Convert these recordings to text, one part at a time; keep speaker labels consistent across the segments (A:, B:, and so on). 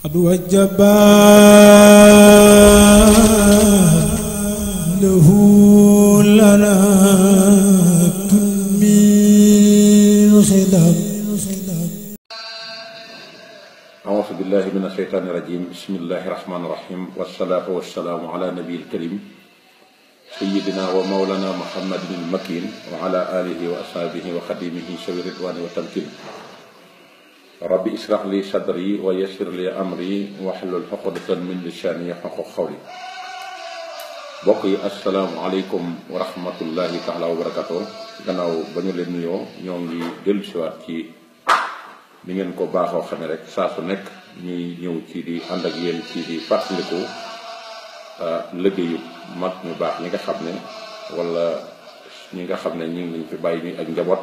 A: قد وجبا له لنا تنمي خدم.
B: أعوذ بالله من الشيطان الرجيم. بسم الله الرحمن الرحيم، والصلاة والسلام على نبي الكريم سيدنا ومولانا محمد المكين وعلى آله وأصحابه وخديمه شوي الرضوان والتمكين. ربي اشرح لي صدري ويسر لي أمري واحلل عقدة من لساني يفقهوا قولي. mbokk yi asalaamaaleykum wa rahmatullahi taala wa barakaatu. gannaaw ba ñu leen nuyoo ñoo ngi dellusiwaat ci ni ngeen ko baaxoo xamee rek saa su nekk ñuy ñëw ci di ànd ak yéen ci di fàttaliku liggéeyu mag ñu baax ñi nga xam ne wala ñi nga xam ne ñu ngi fi bàyyi ñuy ak njaboot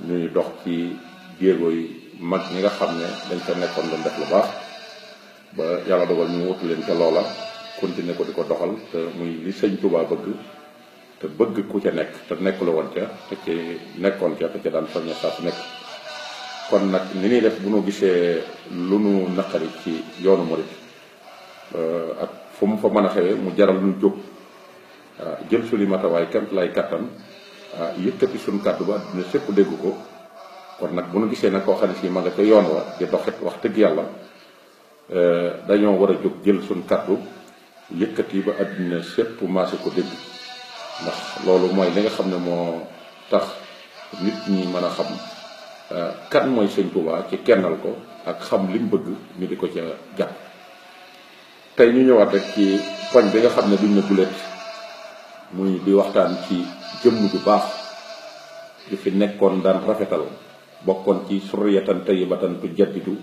B: ñuy dox ci jéego yi mag ñi nga xam ne dañ fa nekkoon doon def lu baax ba yàlla dogal ñu wutu leen ca loola continuer ko di ko doxal te muy li sëñ Tuubaa bëgg te bëgg ku ca nekk te nekk la woon ca te ci nekkoon ca te ca daan soññe saa su nekk. kon nag ni ñuy def bu nu gisee lu nu naqari ci yoonu murit ak fu mu fa mën a xewee mu jaral ñu jóg jël suñu matawaay kemt lay kattan yëkkati suñu kàddu ba àdduna sépp dégg ko. kon nag bu nu gisee nag koo xam ne fii ma nga ca yoon wa di doxit wax dëgg yàlla dañoo war a jóg jël suñu kàddu yëkkati ba àdduna sépp maase ko dégg, ndax loolu mooy li nga xam ne moo tax nit ñi mën a xam kan mooy sëñ Tuubaa ci kennal ko ak xam li mu bëgg ñu di ko ca jàpp. tey ñu ñëwaat rek ci poñ bi nga xam ne duñ na guléet muy di waxtaan ci jëmm ju baax di fi nekkoon daan rafetal bokkoon ci surriyatan tayyibatan tujaddidu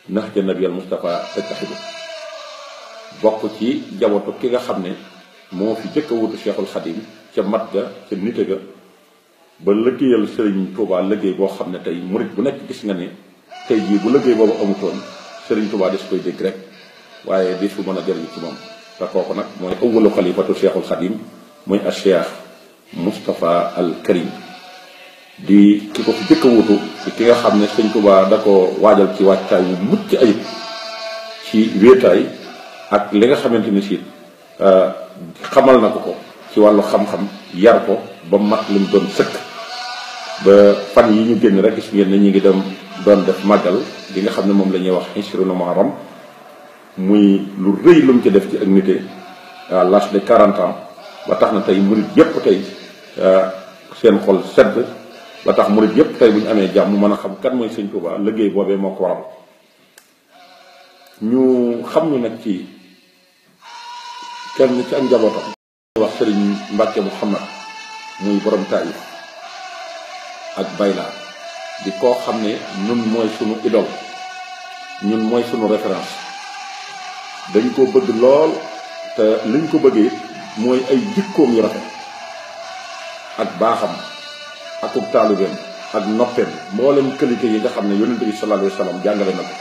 B: nahja nabiyal Mustafa tattaxidu, bokk ci jabootu ki nga xam ne moo fi jëkk a wutu Cheikhul Xadim ca mat ga ca nite ga ba liggéeyal Serigne Touba liggéey boo xam ne tey murit bu nekk gis nga ne tey jii bu liggéey boobu amutoon Serigne Touba des koy dégg rek waaye di su mën a jëriñ ci moom. te kooku nag mooy awwalu xalifatu Cheikhul Xadim muy a Cheikh Moustapha al Karim di ki ko fi jëkk a wutu ki nga xam ne Serigne Touba da ko waajal ci wàccaay yu mucc ayib ci wéetaay ak li nga xamante ni si xamal na ko ci wàllu xam-xam yar ko ba mat lim doon sëkk. ba fan yi ñu génn rek gis ngeen ne ñu ngi dem doon def màggal gi nga xam ne moom la ñuy wax Ishruna Muharram muy lu rëy lu mu ci def ci ak nité à l'âge de 40 ans ba tax na tey murit yépp tey seen xol sedd ba tax murit yépp tey bu ñu amee jàmm mën a xam kan mooy sëñ Tuubaa liggéey boobee moo ko waral. ñu xam ñu nag ci kenn ci ak njabootam wax Sëriñ Mbàkke Muhammad muy borom Taïf ak Bayla di koo xam ne ñun mooy sunu idole, ñun mooy sunu référence. dañ ko bëgg lool te liñ ko bëggee mooy ay jikkoom yu rafet ak baaxam akub taalibeem ak noppeem mboolem qualité yi nga xam ne yonent bi sallallahu alayhi wa sallam jàngale na ko.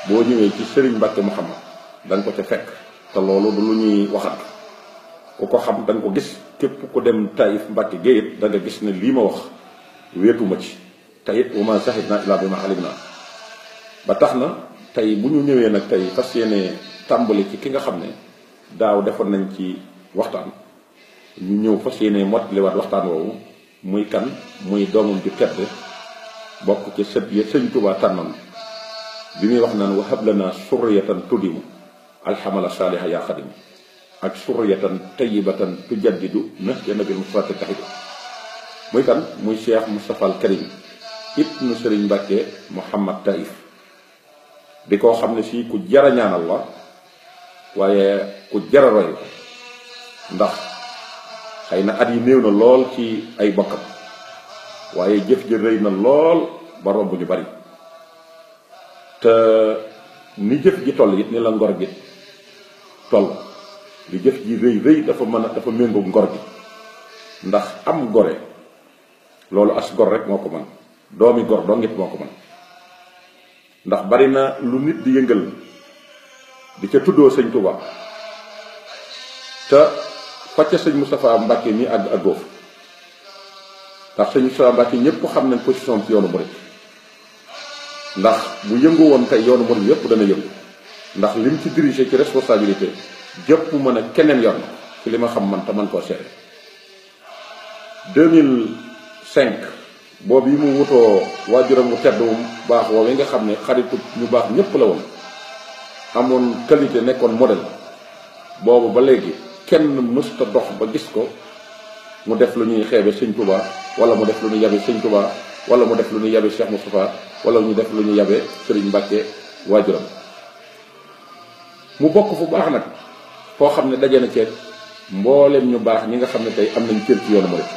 B: boo ñëwee ci Sëriñ Mbàkke Muhammad da nga ko ca fekk te loolu du lu ñuy waxat ku ko xam da nga ko gis. képp ku dem Taïf Mbàkke géeyit da nga gis ne lii ma wax wéetuma ci tayit wa ma sahidna illa bi ma alimna. ba tax na tey bu ñu ñëwee nag tey fas yéene tàmbali ci ki nga xam ne daaw defoon nañ ci waxtaan ñu ñëw fas yéene mottaliwaat waxtaan woowu muy kan muy doomam ju tedd bokk ci sët ya Sëñ Tuubaa tànnoon bi muy wax naan wahab lana surriyatan tudimu alhamala saaliha yaa xadim ak surriyatan tayyibatan tujaddidu nahja nabil Mustafa tattaxidu. muy kan muy Cheikh Moustapha al Karim ibnu Sëriñ Mbàkke Muhammad Taïf di koo xam ne fii ku jara ñaanal la waaye ku jara roy ndax xëy na at yi néew na lool ci ay bokkam waaye jëf ji rëy na lool ba romb ñu bari te ni jëf ji toll it ni la ngor gi toll. li jëf ji rëy rëy dafa méngoog ngor gi ndax am gore loolu as gor rek moo ko mën, doomi gor doo ngit moo ko mën. ndax bari na lu nit di yëngal di ca tuddoo sëñ Tuubaa te facca sëñ Moustapha Mbàkke mi ak góof ndax sëñ Moustapha Mbàkke ñëpp xam nañ position ci yoonu murit ndax bu yëngu woon tey yoonu murid yëpp dana yëngu ndax lim ci dirigé ci responsabilité jëpp mën a keneen yor na ci li ma xam man te man koo seere 2005 boobu yi mu wutoo waajuram mu tedd mu baax woowu nga xam ne xaritu ñu baax ñëpp la woon amoon qualité nekkoon modèle boobu ba léegi kenn mësta dox ba gis ko mu def lu ñuy xeebe sëñ Touba wala mu def lu ñuy yabe sëñ Touba wala mu def lu ñuy yabe Cheikh Moustapha wala ñu def lu ñuy yabe Serigne Mbacke waajuram mu bokk fu baax nag foo xam ne daje na ceeb mbooleem ñu baax ñi nga xam ne tey am nañ cër ci yoonu murid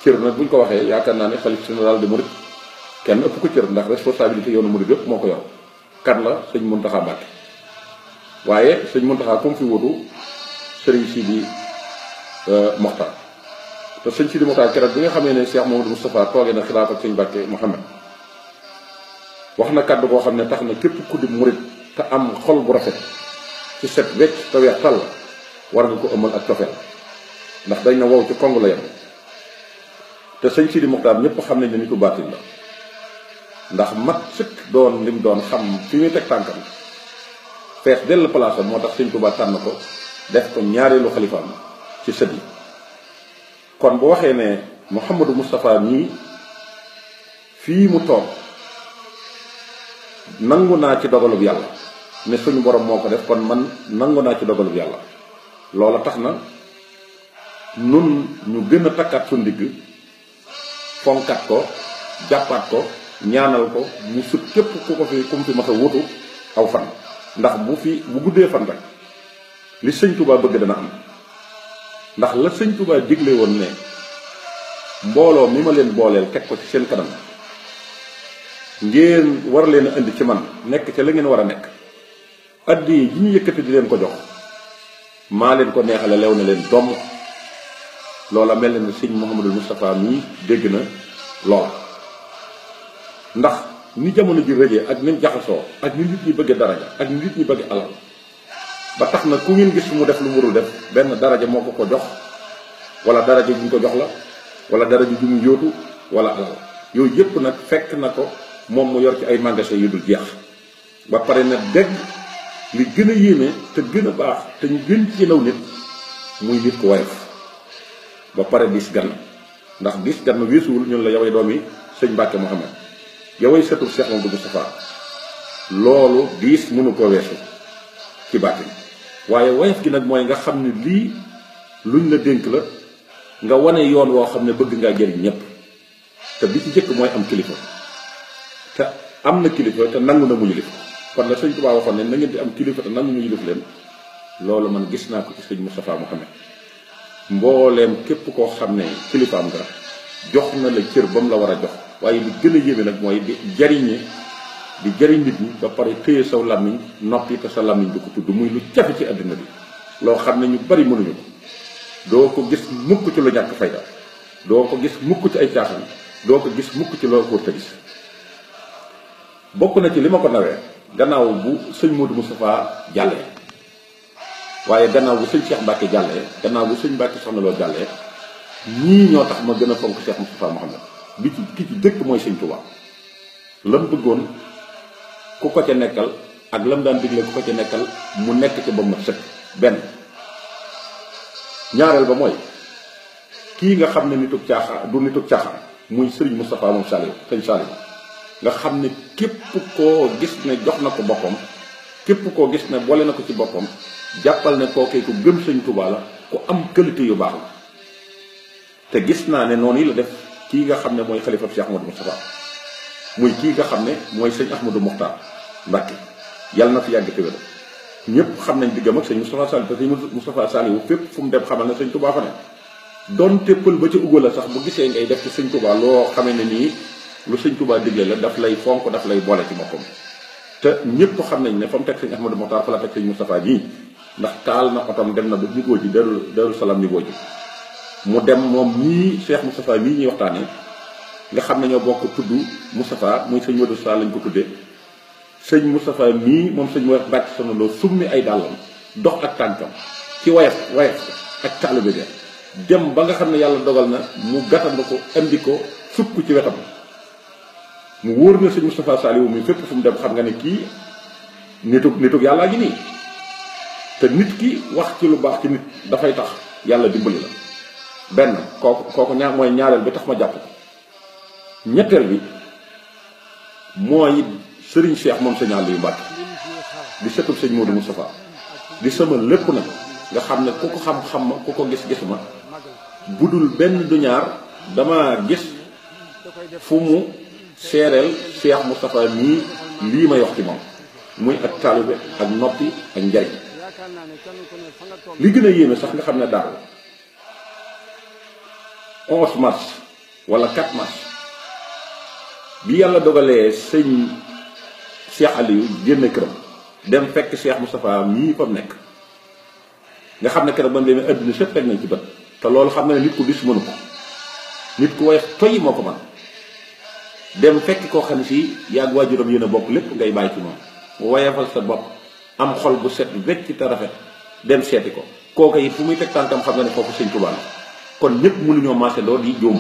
B: cër nag buñ ko waxee yaakaar naa ne xalif général de murid kenn ëpp ko cër ndax responsabilité yoonu murid yëpp moo ko yor kan la sëñ Mountakha Mbacke waaye sëñ Mountakha comme fi wutu Serigne Sidi Mokhtar te sëñ Sidi Mokhtar keroog bi nga xamee ne Cheikh Mamadou Moustapha toogee na xilaaf ak sëñ Mbacke Mouhamed wax na kàddu koo xam ne tax na képp ku di murid te am xol bu rafet ci set wecc te weex tàll war nga ko ëmmal ak cofeel ndax dañ na wow ci kong la yem te sëñ Sidi Mokhtar ñëpp xam nañ ne nitu baatin la ndax mat sëkk doon lim doon xam fi muy teg tànkam fees dell place am moo tax sëñ Tuubaa tànn ko def ko ñaareelu xalifaam ci sët yi kon bu waxee ne Mouhamadou Moustapha nii fii mu toog nangu naa ci dogalub yàlla ne suñu borom moo ko def kon man nangu naa ci dogalub yàlla loola tax na nun ñu gën a takkaat su ndigg fonkat ko jàppaat ko ñaanal ko mu sut képp ku ko fi ku mu fi mas a wutu aw fan ndax bu guddee fan rek li sëñ Touba bëgg dana am ndax la sëñ Touba digle woon ne mbooloo mi ma leen booleel teg ko ci seen kanam ngeen war leen a indi ci man nekk ca la ngeen war a nekk addi yi ñu yëkkati di leen ko jox maa leen ko neexale lew na leen doom loola mel na ne sëñ Mouhamadou Moustapha mii dégg na loola ndax ni jamono ji rëjee ak ni jaxasoo ak ni nit ñi bëgge daraja ak ni nit ñi bëgge alal ba tax na ku ngeen gis mu def lu mu warul def benn daraja moo ko ko jox wala daraja ju ñu ko jox la wala daraja ju mu yóotu wala alal yooyu yëpp nag fekk na ko moom mu yor ci ay magasin yu dul jeex ba pare na dégg li gën a yéeme te gën a baax te ñu gën ci naw nit muy nit ko woyof ba pare dis gan ndax dis gan weesuwul ñun la yoway doomi sëñ Mbacke Mouhamed yoway setul Cheikh Mamadou Moustapha loolu diis mënu koo weesu ci baatin waaye woyof gi nag mooy nga xam ne lii luñ la dénk la nga wane yoon woo xam ne bëgg ngaa jëriñ ñëpp te bi ci jëkk mooy am kilifa te am na kilifa te nangu na mu yilif kon la sëñ Tuubaa waxoon ne na ngeen di am kilifa te nangu mu yilif leen loolu man gis naa ko ci sëñ Moustapha Mouhamed mbooleem képp koo xam ne kilifaam nga jox na la cër ba mu la war a jox waaye li gën a yéeme nag mooy di jariñ nit ñi ba pare téye saw làmmiñ noppi te sa làmmiñ du ko tudd muy lu jafe ci àddina bi loo xam ne ñu bari mënuñu ko doo ko gis mukk ci lu ñàkk fayda doo ko gis mukk ci ay caaxaan doo ko gis mukk ci loo ko te gis bokk na ci li ma ko nawee gannaaw bu sëñ Modou Moustapha jàllee waaye gannaaw bu sëñ Cheikh Mbacke jàllee gannaaw bu sëñ Mbacke soxna loo jàllee ñii ñoo tax ma gën a fonk Cheikh Moustapha Mouhamed bi ci ki ci dëkk mooy sëñ Touba lam bëggoon ku ko ca nekkal ak lam daan digle ku ko ca nekkal mu nekk ca ba mu sëkk benn ñaareel ba mooy kii nga xam ne nitug caaxaan du nitug caaxaan muy Serigne Moustapha moom Saliou sëñ Saliou nga xam ne képp koo gis ne jox na ko boppam képp koo gis ne boole na ko ci boppam jàppal ne kookee ku gëm sëñ Touba la ku am qualité yu baax la te gis naa ne noonu la def kii nga xam ne mooy xalifa Cheikh Ahmadou Moustapha muy kii nga xam ne mooy sëñ Ahmadou Mokhtar Mbacke yàlla na fi yàgg te wér ñëpp xam nañ diggam ak sëñ Moustapha Saliou te sëñ Moustapha Saliou fépp fu mu dem xamal ne sëñ Touba fa ne donte pël ba ca ugga la sax bu gisee ngay def ci sëñ Touba loo xamee ne nii lu sëñ Touba digle la daf lay fonk daf lay boole ci boppam te ñëpp xam nañ ne fa mu teg sëñ Ahmadou Mokhtar fa la teg sëñ Moustapha nii ndax taal na otom dem na ba niveau ji Darou Salaam niveau ji mu dem moom ñii Cheikh Moustapha mii ñuy waxtaanee nga xam ne ñoo bokk tudd Moustapha muy sëñ Modou Sall lañ ko tuddee sëñ Moustapha mii moom sëñ Modou Mbacke Soxna Lo summi ay dàllam dox ak tànkam ci wayaf ak taalibe bi dem ba nga xam ne yàlla dogal na mu gàttandu ko indi ko sukk ci wetam mu wóor na sëñ Moustapha Saliou mi fépp fu mu dem xam nga ne kii nitug yàllaa gi nii. te nit ki wax ci lu baax ci nit dafay tax yàlla dimbali la benn kooku mooy ñaareel bi tax ma jàpp ko ñetteel bi mooy sëriñ Cheikh moom sëñ Aliou Mbacke di sëtub sëñ Modou Moustapha di sama lépp nag nga xam ne ku ko xam-xam ma ku ko gis-gis ma budul benn du ñaar dama gis fu mu seereel Cheikh Moustapha nii lii may wax ci moom muy ak taalibe ak noppi ak njariñ li gën a yéeme sax nga xam ne daaw 11 mars wala 4 mars bi yàlla dogalee sëñ Cheikh Aliou génn këram dem fekk Cheikh Moustapha mii fa mu nekk nga xam ne keroog ba mu demee adduna sépp teg nañ ci bët te loolu xam nga ne nit ku bis mënu ko nit ku woyof toy moo ko man dem fekk koo xam ne si yàgg waajuram yéen a bokk lépp ngay bàyyi ci moom woyefal sa bopp am xol bu set wecc te rafet dem seeti ko kooka it fu muy teg tànkam xam nga ne foofu sëñ Tuubaa la kon ñëpp mënuñoo marché lool di jóom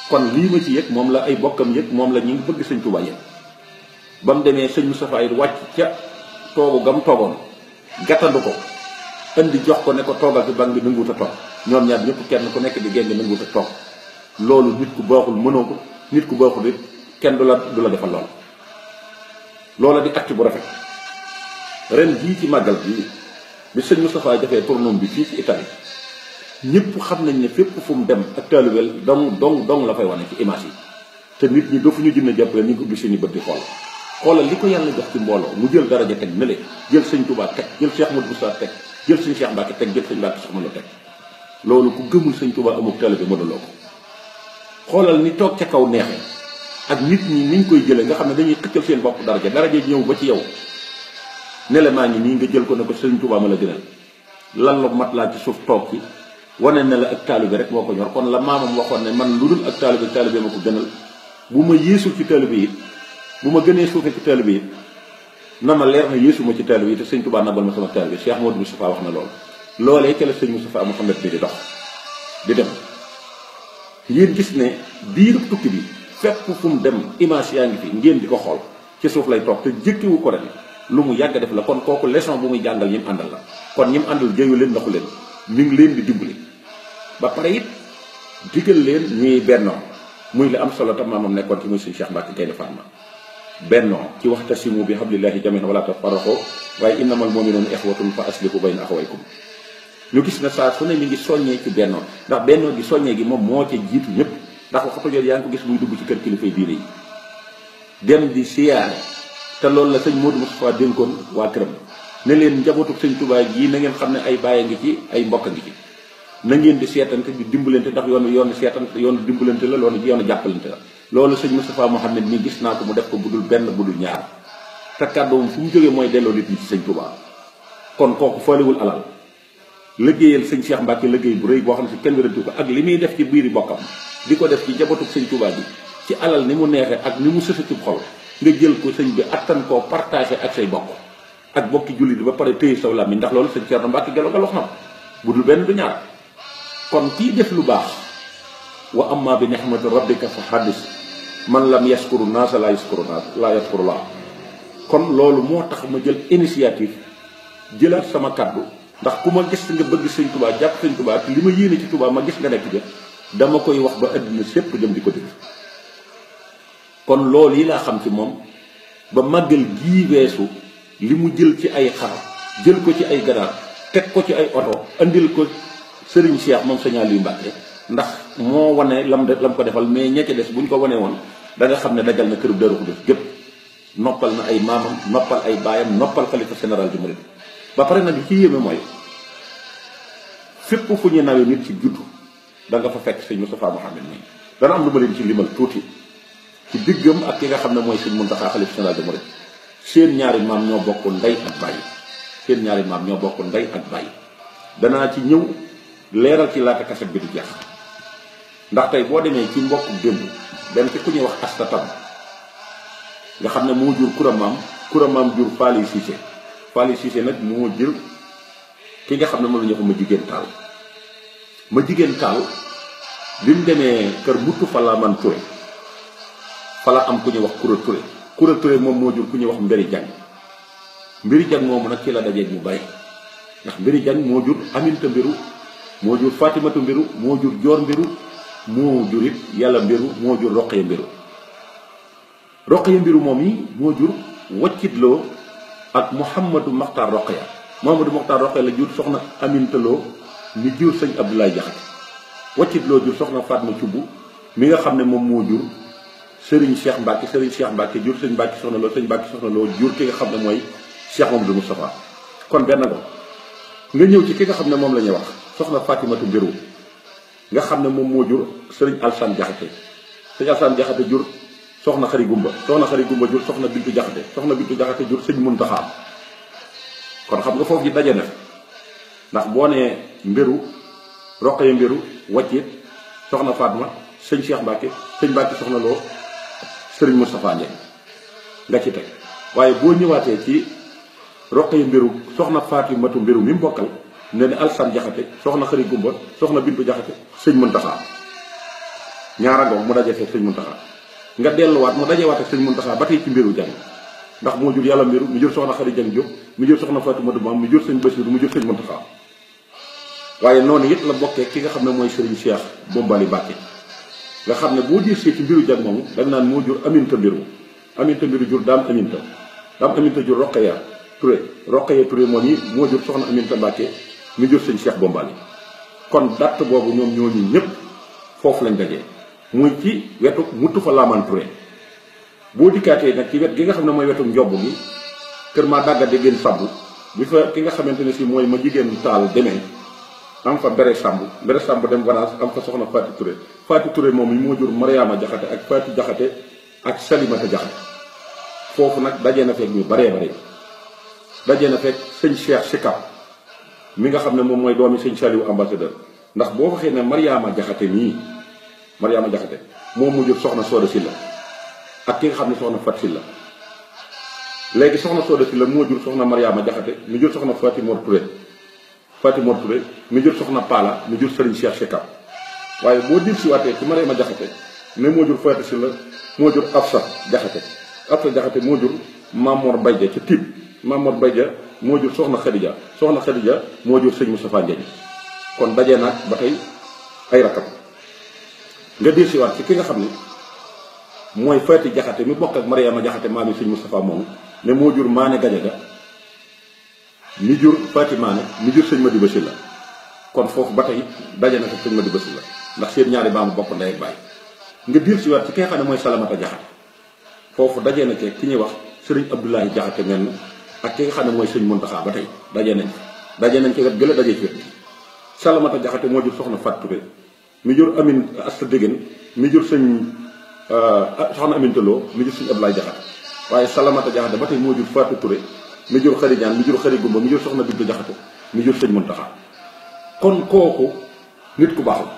B: kon lii ma ci yëg moom la ay bokkam yëg moom la ñu ngi bëgg sëñ Tuubaa yëg ba mu demee sëñ Moustapha it wàcc ca toogu gam toogoon gàttandu ko indi jox ko ne ko toogal fi banque bi nanguwut a toog ñoom ñaar ñëpp kenn ku nekk di génn nanguwut a toog loolu nit ku baaxul mënoo ko nit ku baaxul it kenn du la defal lool loola di acte bu rafet ren jii ci màggal bii bi sëñ Moustapha defee tournoom bi fii ci Italie ñëpp xam nañ ne fépp fu mu dem ak taalibel dong la fay wane ci image yi te nit ñi dafa ñu jënd jàppale ñu ngi ubbi seeni bët di xoolal li ko yàlla jox ci mbooloo mu jël daraja teg nële jël sëñ Touba teg jël Cheikh Modou Moussa teg jël sëñ Cheikh Mbacke teg jël sëñ Mbacke soxna la teg loolu ku gëmul sëñ Touba amul taalibe mënuloo ko xoolal ni toog ca kaw neexee ak nit ñi niñ koy jëlee nga xam ne dañuy xëccal seen bopp daraja ñëw ba ci yow ne la maa ngi nii nga jël ko ne ko sëñ Touba ma la gënal lan la mat laa ci suuf toog ci wane ne la ak taalibe rek moo ko ñor kon la maamam waxoon ne man lu dul ak taalibe ma ko gënal bu ma yéesul ci taalibe yi bu ma gënee suufe ci taalibe yi na ma leer na yéesu ma ci taalibe yi te sëñ Touba nabal ma sama taalibe Cheikh Modou Moustapha wax na loolu loolee ca la sëñ Moustapha Mouhamed bi di dox di dem yéen gis ne biir tukki bi fépp fu mu dem image yaa ngi fi ngeen di ko xool ci suuf lay toog te jëkkiwu ko ren lu mu yàgg def la kon kooku leçon bu muy jàngal ñi mu àndal la kon ñi mu àndal jéeyu leen ndaxu leen mi ngi leen di dimbali ba pare it digal leen ñuy bennoo muy la am solo tam maamam nekkoon ci muy sëñ Cheikh Mbacke Gaynde Fatma bennoo ci waxtasimu bi hablillahi jamii'an wala tafarraqu waaye innamal mu'minuuna ixwatun fa aslihu bayna axawaykum ñu gis na saa su ne mi ngi soññee ci bennoo ndax bennoo gi soññee gi moom moo ca jiitu ñëpp ndax waxtu jot yaa ngi ko gis muy dugg ci kër kilifay diine yi dem di siyaare te loolu la sëñ Modou Moustapha dénkoon waa këram ne leen njabootu sëñ Touba gii na ngeen xam ne ay bàyyi ngi ci ay mbokk ngi ci na ngeen di seetante di dimbalante ndax yoonu seetante yoonu dimbalante la yoonu jàppalante la loolu sëñ Moustapha Mouhamed mi gis naa ko mu def ko budul benn budul ñaar te kàddoom fu mu jógee mooy delloo nit ñi ci sëñ Touba kon kooku faalewul alal liggéeyal sëñ Cheikh Mbacke liggéey bu rëy boo xam ne si kenn wérantu ko ak li muy def ci biiri bokkam di ko def ci njabootu sëñ Touba bi ci alal ni mu neexee ak ni mu sësa ci xol nga jël ko sëñ bi attan koo partagé ak say bokk ak bokki jullit ba pare téye saw làmmiñ ndax loolu sëñ Thierno Mbacke Gallo Gallo wax na ko budul benn du ñaar kon kii def lu baax wa amma bi ni'mati rabbika fa haddis man lam yaskuru naasa laa yaskuru laa kon loolu moo tax ma jël initiative jëlaat sama kaddu ndax ku ma gis nga bëgg sëñ Touba jàpp sëñ Touba te li ma yéene ci Touba ma gis nga nekk ja dama koy wax ba àddina sépp jëm di ko dégg kon loolu yi laa xam ci moom ba màggal gii weesu li mu jël ci ay xar jël ko ci ay ganaar teg ko ci ay oto andil ko Serigne Cheikh moom sëñ Aliou Mbacke ndax moo wane lam ko defal mais ña ca des bu ñu ko wanee woon da nga xam ne dajal na këru Daaru Xudoos gépp noppal na ay maamam noppal ay baayam noppal xalifa général du Mouride ba pare nag li ci yéeme mooy fépp fu ñu nawee nit ci juddu da nga fa fekk sëñ Moustapha Mouhamed nii dana am lu ma leen ci limal tuuti ci diggam ak ki nga xam ne mooy sëñ Mountakha xalifa général du Mouride seen ñaari maam ñoo bokk ndey ak bàyyi seen ñaari maam ñoo bokk ndey ak bàyyi danaa ci ñëw leeral ci laata kaset bi du jeex ndax tey boo demee ci mbokk démb dem ci ku ñuy wax astatam nga xam ne moo jur kuramaam jur Faly Cissé nag moo jël ki nga xam ne moom la ñu ko ma jigéen taal bi mu demee kër Muttu Falaman Touré fala am ku ñuy wax Kura Touré moom moo jur ku ñuy wax Mbéri Diagne moomu nag ci la dajeeg ñu bari ndax Mbéri Diagne moo jur Aminta Mbiru moo jur Fatimatu Mbiru moo jur Joor Mbiru moo jur it Yàlla Mbiru moo jur Roqaya Mbiru moom yi moo jur Waccitloo ak Mouhamadou Mokhtar Roqaya la jur soxna Aminta Lo mi jur sëñ Abdoulaye Jaxate Waccitloo jur soxna Fatma Cubb mi nga xam ne moom moo jur Serigne Cheikh Mbacke jur sëñ Mbacke soxna Lo sëñ Mbacke soxna Lo jur ki nga xam ne mooy Cheikh Mamadou Moustapha kon benn ngo nga ñëw ci ki nga xam ne moom la ñuy wax soxna Fatimatu Mbiru nga xam ne moom moo jur Serigne Alsane Jaxate sëñ Alsane Jaxate jur soxna Xari Gumba jur soxna Bintu Jaxate jur sëñ Muntaxa kon xam nga foofu ji daje na ndax boo nee Mbiru Roqaya Mbiru Waccit soxna Fatma sëñ Cheikh Mbacke soxna Lo Serigne Moustapha Ndiaye nga ci teg waaye boo ñëwaatee ci Roqaya Mbiru soxna Fatimatu Mbiru mi mu bokkal ne ne Alsane Jaxate soxna Xari Gumba soxna Bintu Jaxate sëñ Muntaxa ñaara ngoom mu daje fee sëñ Muntaxa nga delluwaat mu dajewaat ak sëñ Muntaxa ba tey ci Mbiru Diagne ndax moo jur Yàlla Mbiru mu jur soxna Xari Diagne Diop mu jur soxna Fatimatu Maam mu jur sëñ Basiru mu jur sëñ Muntaxa waaye noonu it la bokkee ki nga xam ne mooy Serigne Cheikh Bombali Mbacke nga xam ne boo diisee ci Mbiru Diagne moomu da nga naan moo jur Aminta Mbiru jur Daam Aminta jur Roqaya Touré moom yi moo jur soxna Aminta Mbacke mi jur sëñ Cheikh Bombali kon datt boobu ñoom ñooñu ñëpp foofu lañ dajee muy ci wetu Mutu fa Laamaan Touré boo dikkaatee nag ci wet gi nga xam ne mooy wetu njobb gi kër maa dàgga de génn sàmb bi fa ki nga xamante ne si mooy ma jigéen taal demee am fa bere sàmb dem Vanaas am fa soxna Faati Touré moom yi moo jur Mariama Jaxate ak Faati Jaxate ak Salimata Jaxate foofu nag dajee na fekk ñu baree dajee na fekk sëñ Cheikh Sikap mi nga xam ne moom mooy doomi sëñ Saliou ambassadeur ndax boo waxee ne Mariama Jaxate moom mu jur soxna Sooda Silla ak ki nga xam ne soxna Fat Silla léegi soxna Sooda Silla moo jur soxna Mariama Jaxate mi jur soxna Faati Mor Touré mi jur soxna Paala mi jur Serigne Cheikh Sikap waaye boo dir si waatee ci Mariama Jaxate ne moo jur Faati Silla moo jur Afsa Jaxate moo jur Mamor Bayja ci Tiib Mamor Bayja moo jur soxna Xadija moo jur sëñ Moustapha Ndiaye kon dajee naag ba tey ay rakam nga dir si waat ci ki nga xam ne mooy Faati Jaxate mi bokk ak Mariama Jaxate maam yi sëñ Moustapha moomu ne moo jur Maane Gajaga mi jur Faati Maane mi jur sëñ Madiba Sylla kon foofu ba tey daje na ko sëñ Madiba Sylla ndax seen ñaari maamu bokk ndey ak baay nga dir si waat ci ki nga xam ne mooy Salamata Jaxate foofu dajee na ci ki ñuy wax Sëriñ Abdoulaye Jaxate mel na ak ki nga xam ne mooy sëñ Muntaxa ba tey daje nañ ci wet gëla daje ci wet bi Salamata Jaxate moo jur soxna Fat Touré mi jur Amin Asta Dégén mi jur sëñ soxna Aminta Lo mi jur sëñ Abdoulaye Jaxate waaye Salamata Jaxate ba tey moo jur Fatou Touré mi jur Xari Jaan mi jur Xari Gumba mi jur soxna Bintu Jaxate mi jur sëñ Muntaxa kon kooku nit ku baax la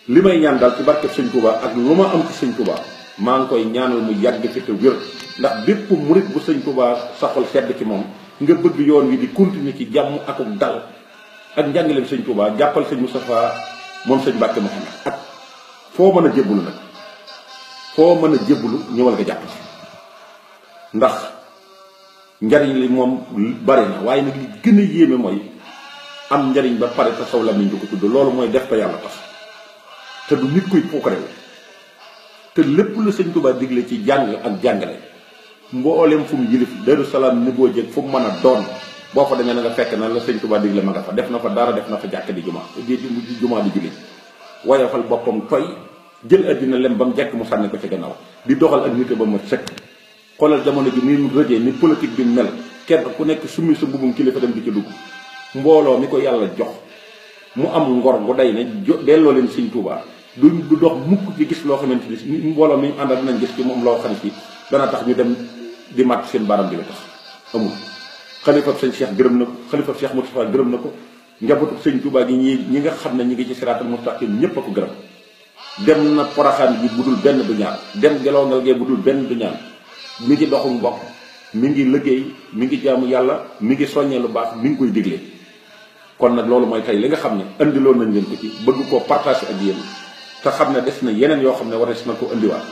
B: li may ñaan daal ci barkeb sëñ Touba ak lu ma am ci sëñ Touba maa ngi koy ñaanal mu yàgg fi te wér ndax bépp murit bu sëñ Touba saxol sedd ci moom nga bëgg yoon wi di continuer ci jàmm ak dal ak njàngaleem sëñ Touba jàppal sëñ Moustapha moom sëñ Mbàkke Mouhamed ak foo mën a jébbalu nag foo mën a jébbalu ñëwal nga jàpp ci ndax njariñ li moom bari na waaye nag li gën a yéeme mooy am njariñ ba pare te saw lamiñ du ko tudd loolu mooy def te yàlla tax te du nit kuy puukarewu te lépp la sëñ Touba digle ci jàng ak jàngale mboolem fu mu yilif Daaru Salaam ni boo jég fu mu mën a doon boo fa demee na nga fekk na la sëñ Touba digle ma nga fa def na fa dara def na fa jàkk di jumaa di julli woyofal boppam toy jël addina lem ba mu jekk mu sànni ko ci gannaaw di doxal ak nit ba ma sëkk xoolal jamono ji ni mu rëjee ni politique bi mel kenn ku nekk summi sa mbubum kilifa dem di ci dugg mbooloo mi ko yàlla jox mu am ngor bu day ne delloo leen sëñ Touba du dox mukk ci gis loo xamante ni mbooloo mi ñu àndal dinañ gis ci moom loo xam ne si dana tax ñu dem di màtt seen baram di la tax amul xalifab sëñ Cheikh gërëm na ko xalifab Cheikh Moustapha gërëm na ko njabootu sëñ Touba gi ñi nga xam ne ñi ngi ci siraatal mustaqim ñépp a ko gërëm dem na Poroxaan bi bu dul benn du ñaar dem Gelongal gee bu dul benn du ñaar mi ngi doxum mbokk mi ngi liggéey mi ngi jaamu yàlla mi ngi soññee lu baax mi ngi koy digle kon nag loolu mooy tey li nga xam ne andiloon nañ leen ko ci bëgg koo partage ak yéen te xam ne des na yeneen yoo xam ne war na ko indiwaat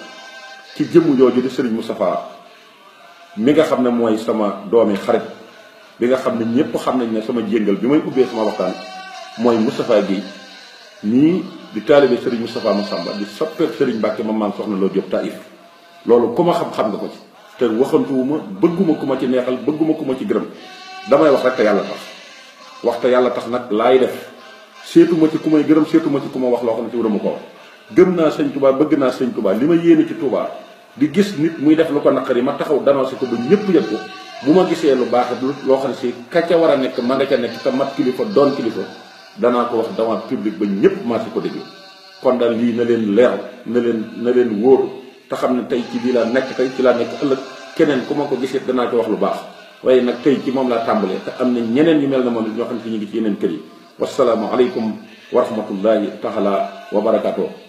B: ci jëmm jooju di Serigne Moustapha mi nga xam ne mooy sama doomi xarit bi nga xam ne ñëpp xam nañ ne sama jéngal bi may ubbee sama waxtaan mooy Moustapha Guèye nii di taalibe Serigne Moustapha Massamba di soppeek Serigne Mbacke ma maam soxna Lo Diop Taïf loolu ku ma xam-xam nga ko ci te waxantuwuma bëgguma ku ma ci neexal bëgguma ku ma ci gërëm damay wax rek te yàlla tax wax te yàlla tax nag laay def seetuma ci ku may gërëm seetuma ci ku ma wax loo xam ne ci wurama ko wax gëm naa sëñ Touba bëgg naa sëñ Touba li ma yéene ci Touba di gis nit muy def lu ko naqari ma taxaw danoo si ko ba ñëpp yëg ko bu ma gisee lu baax loo xam ne si ka ca war a nekk ma nga ca nekk te mat kilifa doon kilifa danaa ko wax devant public ba ñëpp maa si ko déglu kon daal lii na leen leer na leen wóor te xam ne tey ci lii laa nekk tey ci laa nekk ëllëg keneen ku ma ko gisee danaa ko wax lu baax waaye nag tey ci moom laa tàmbalee te am na ñeneen ñu mel na moom it ñoo xam ne si ñu ngi ci yeneen kër yi wasalaamu aleykum wa rahmatullahi taala wa barakaatuh